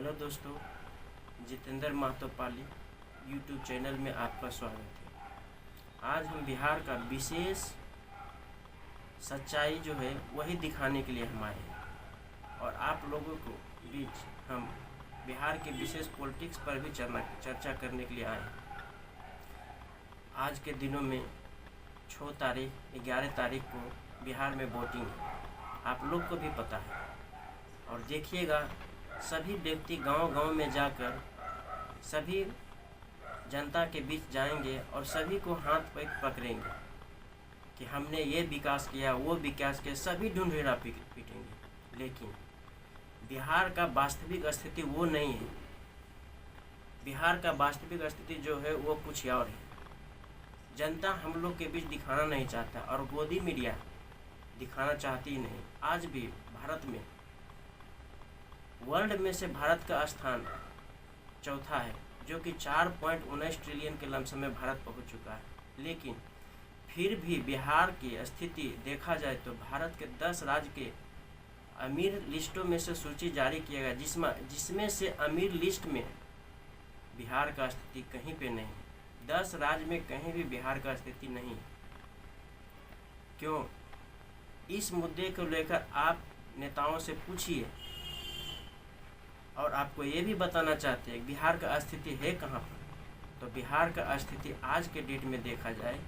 Hello दोस्तों, जितेंद्र महतो पाली YouTube channel में आपका स्वागत है। आज हम बिहार का विशेष सच्चाई जो है वही दिखाने के लिए हम आए हैं और आप लोगों को बीच हम बिहार के विशेष पॉलिटिक्स पर भी चर्चा करने के लिए आए हैं। आज के दिनों में 6 तारीख 11 तारीख को बिहार में वोटिंग है, आप लोग को भी पता है। और देखिएगा, सभी व्यक्ति गांव-गांव में जाकर सभी जनता के बीच जाएंगे और सभी को हाथ पे पकड़ेंगे कि हमने ये विकास किया, वो विकास किया, सभी ढूंढेरा पीटेंगे। लेकिन बिहार का वास्तविक स्थिति वो नहीं है। बिहार का वास्तविक स्थिति जो है वो कुछ और है। जनता हम लोग के बीच दिखाना नहीं चाहता और गोदी मीडिया दिखाना चाहती ही नहीं। आज भी भारत में, वर्ल्ड में से भारत का स्थान चौथा है, जो कि 4.19 ट्रिलियन के लमसम में भारत पहुंच चुका है। लेकिन फिर भी बिहार की स्थिति देखा जाए तो भारत के 10 राज्य के अमीर लिस्टों में से सूची जारी किया गया, जिसमें से अमीर लिस्ट में बिहार का स्थिति कहीं पे नहीं है। 10 राज्य में कहीं भी बिहार का स्थिति नहीं है। क्यों? इस मुद्दे को लेकर आप नेताओं से पूछिए और आपको ये भी बताना चाहते हैं बिहार का स्थिति है कहाँ पर। तो बिहार का स्थिति आज के डेट में देखा जाए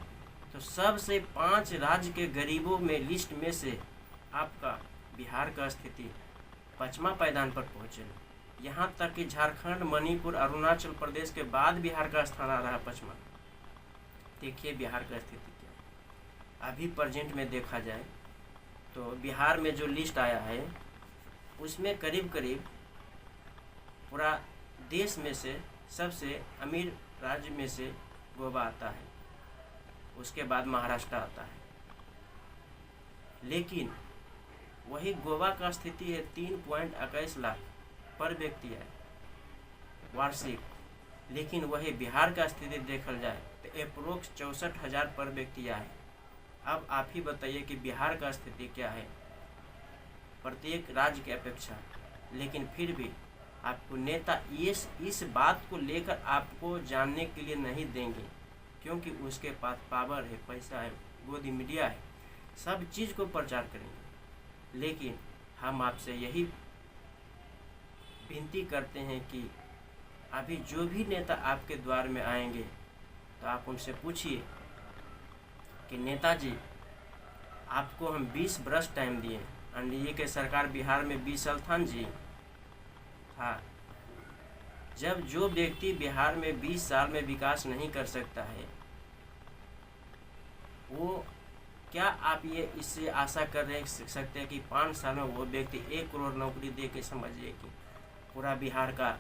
तो सबसे 5 राज्य के गरीबों में लिस्ट में से आपका बिहार का स्थिति 5वां पायदान पर पहुँचे। यहाँ तक कि झारखंड, मणिपुर, अरुणाचल प्रदेश के बाद बिहार का स्थान आ रहा है 5वां। देखिए बिहार का स्थिति क्या है। अभी प्रेजेंट में देखा जाए तो बिहार में जो लिस्ट आया है उसमें करीब करीब पूरा देश में से सबसे अमीर राज्य में से गोवा आता है, उसके बाद महाराष्ट्र आता है। लेकिन वही गोवा का स्थिति है 3.21 लाख पर व्यक्ति है वार्षिक। लेकिन वही बिहार का स्थिति देखल जाए तो अप्रोक्स 64,000 पर व्यक्ति आए। अब आप ही बताइए कि बिहार का स्थिति क्या है प्रत्येक राज्य की अपेक्षा। लेकिन फिर भी आपको नेता इस बात को लेकर आपको जानने के लिए नहीं देंगे, क्योंकि उसके पास पावर है, पैसा है, गोदी मीडिया है, सब चीज़ को प्रचार करेंगे। लेकिन हम आपसे यही विनती करते हैं कि अभी जो भी नेता आपके द्वार में आएंगे तो आप उनसे पूछिए कि नेताजी, आपको हम 20 वर्ष टाइम दिए, एनडीए के सरकार बिहार में 20 साल था जी। हाँ, जब जो व्यक्ति बिहार में 20 साल में विकास नहीं कर सकता है, वो क्या आप ये इससे आशा कर रहे सकते हैं कि 5 साल में वो व्यक्ति 1 करोड़ नौकरी दे के समझिए कि पूरा बिहार का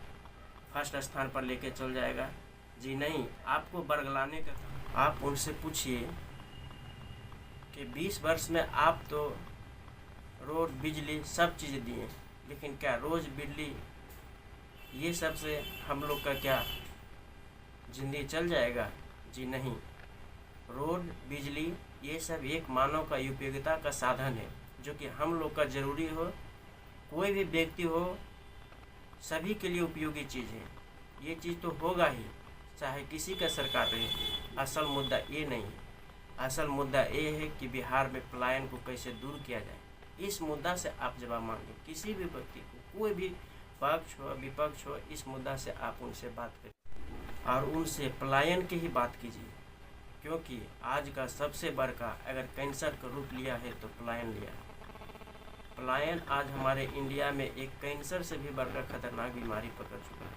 फर्स्ट स्थान पर लेके चल जाएगा? जी नहीं। आपको बरगलाने का आप उनसे पूछिए कि 20 वर्ष में आप तो रोड, बिजली सब चीज़ दिए, लेकिन क्या रोज़ बिजली ये सब से हम लोग का क्या ज़िंदगी चल जाएगा? जी नहीं। रोड, बिजली ये सब एक मानव का उपयोगिता का साधन है, जो कि हम लोग का ज़रूरी हो, कोई भी व्यक्ति हो, सभी के लिए उपयोगी चीज़ है। ये चीज़ तो होगा ही, चाहे किसी का सरकार रहे। असल मुद्दा ये नहीं है। असल मुद्दा ये है कि बिहार में पलायन को कैसे दूर किया जाए। इस मुद्दा से आप जवाब मांगे किसी भी व्यक्ति को, कोई भी पक्ष हो, विपक्ष हो, इस मुद्दा से आप उनसे बात करिए और उनसे पलायन की ही बात कीजिए। क्योंकि आज का सबसे बड़का अगर कैंसर का रूप लिया है तो पलायन लिया है। पलायन आज हमारे इंडिया में एक कैंसर से भी बढ़कर खतरनाक बीमारी पकड़ चुका है।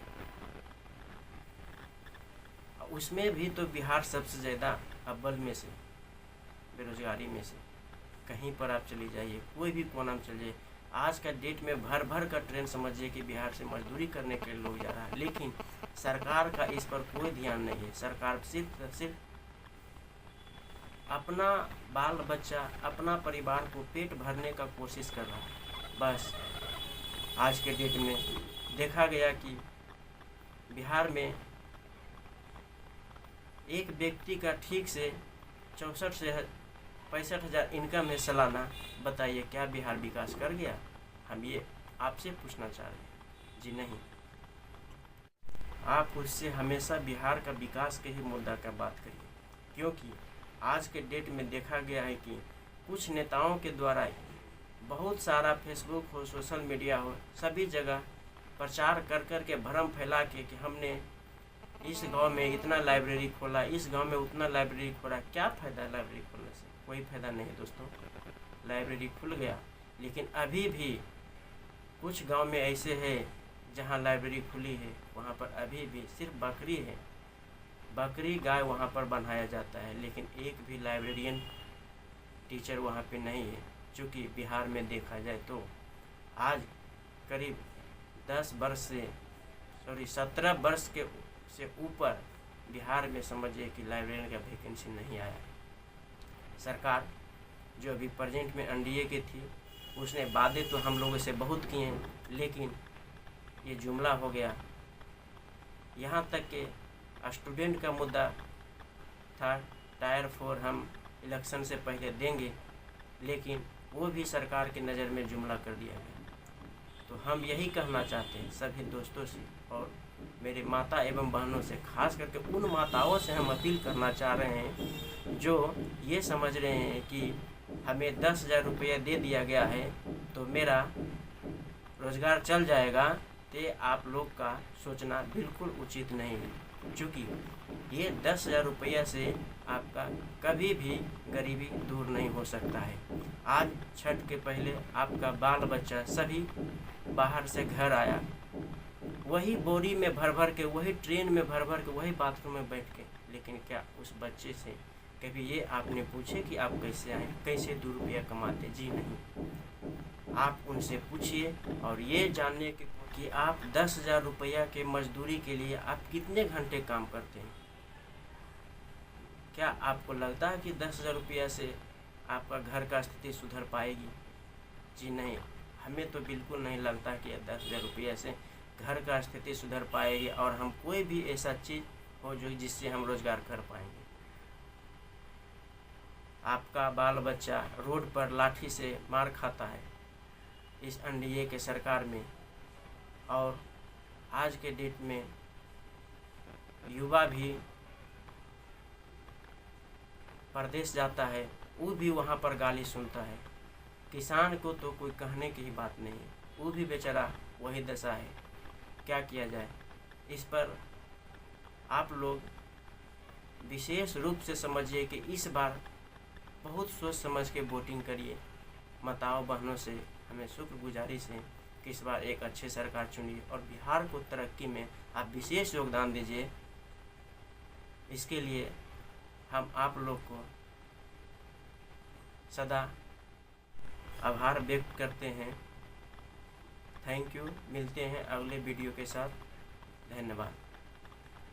उसमें भी तो बिहार सबसे ज़्यादा अव्वल में से, बेरोजगारी में से। कहीं पर आप चली जाइए, कोई भी कोना में चलिए, आज का डेट में भर भर का ट्रेंड समझिए कि बिहार से मजदूरी करने के लिए लोग जा रहा है। लेकिन सरकार का इस पर कोई ध्यान नहीं है। सरकार सिर्फ अपना बाल बच्चा, अपना परिवार को पेट भरने का कोशिश कर रहा है बस। आज के डेट में देखा गया कि बिहार में एक व्यक्ति का ठीक से 64 से 65,000 इनकम है सालाना। बताइए क्या बिहार विकास कर गया? हम ये आपसे पूछना चाह रहे हैं। जी नहीं। आप उससे हमेशा बिहार का विकास के ही मुद्दा का बात करिए, क्योंकि आज के डेट में देखा गया है कि कुछ नेताओं के द्वारा बहुत सारा फेसबुक हो, सोशल मीडिया हो, सभी जगह प्रचार कर कर के भ्रम फैला के कि हमने इस गांव में इतना लाइब्रेरी खोला, इस गांव में उतना लाइब्रेरी खोला। क्या फ़ायदा है लाइब्रेरी खोलने से? कोई फ़ायदा नहीं है दोस्तों। लाइब्रेरी खुल गया, लेकिन अभी भी कुछ गांव में ऐसे है जहां लाइब्रेरी खुली है, वहां पर अभी भी सिर्फ बकरी है, बकरी गाय वहां पर बनाया जाता है, लेकिन एक भी लाइब्रेरियन टीचर वहां पे नहीं है। चूँकि बिहार में देखा जाए तो आज करीब 17 वर्ष के से ऊपर बिहार में समझिए कि लाइब्रेरियन का वैकेंसी नहीं आया। सरकार जो अभी प्रेजेंट में एनडीए की थी, उसने वादे तो हम लोगों से बहुत किए हैं, लेकिन ये जुमला हो गया। यहाँ तक कि स्टूडेंट का मुद्दा था, टायर 4 हम इलेक्शन से पहले देंगे, लेकिन वो भी सरकार की नज़र में जुमला कर दिया गया। तो हम यही कहना चाहते हैं सभी दोस्तों से और मेरे माता एवं बहनों से, खास करके उन माताओं से हम अपील करना चाह रहे हैं जो ये समझ रहे हैं कि हमें 10,000 रुपया दे दिया गया है तो मेरा रोज़गार चल जाएगा। तो आप लोग का सोचना बिल्कुल उचित नहीं है, क्योंकि ये 10,000 रुपया से आपका कभी भी गरीबी दूर नहीं हो सकता है। आज छठ के पहले आपका बाल बच्चा सभी बाहर से घर आया, वही बोरी में भर भर के, वही ट्रेन में भर भर के, वही बाथरूम में बैठ के, लेकिन क्या उस बच्चे से कभी ये आपने पूछे कि आप कैसे आए, कैसे 2 रुपया कमाते? जी नहीं। आप उनसे पूछिए और ये जानने कि आप 10,000 रुपया के मजदूरी के लिए आप कितने घंटे काम करते हैं। क्या आपको लगता है कि 10,000 रुपया से आपका घर का स्थिति सुधर पाएगी? जी नहीं, हमें तो बिल्कुल नहीं लगता कि 10,000 रुपया से घर का स्थिति सुधर पाएगी और हम कोई भी ऐसा चीज़ हो जो जिससे हम रोज़गार कर पाएंगे। आपका बाल बच्चा रोड पर लाठी से मार खाता है इस एनडीए के सरकार में, और आज के डेट में युवा भी परदेश जाता है, वो भी वहाँ पर गाली सुनता है। किसान को तो कोई कहने की ही बात नहीं है, वो भी बेचारा वही दशा है। क्या किया जाए? इस पर आप लोग विशेष रूप से समझिए कि इस बार बहुत सोच समझ के वोटिंग करिए। माताओं बहनों से हमें शुक्रगुजारिश है कि इस बार एक अच्छी सरकार चुनिए और बिहार को तरक्की में आप विशेष योगदान दीजिए। इसके लिए हम आप लोग को सदा आभार व्यक्त करते हैं। Thank you. मिलते हैं अगले वीडियो के साथ। धन्यवाद।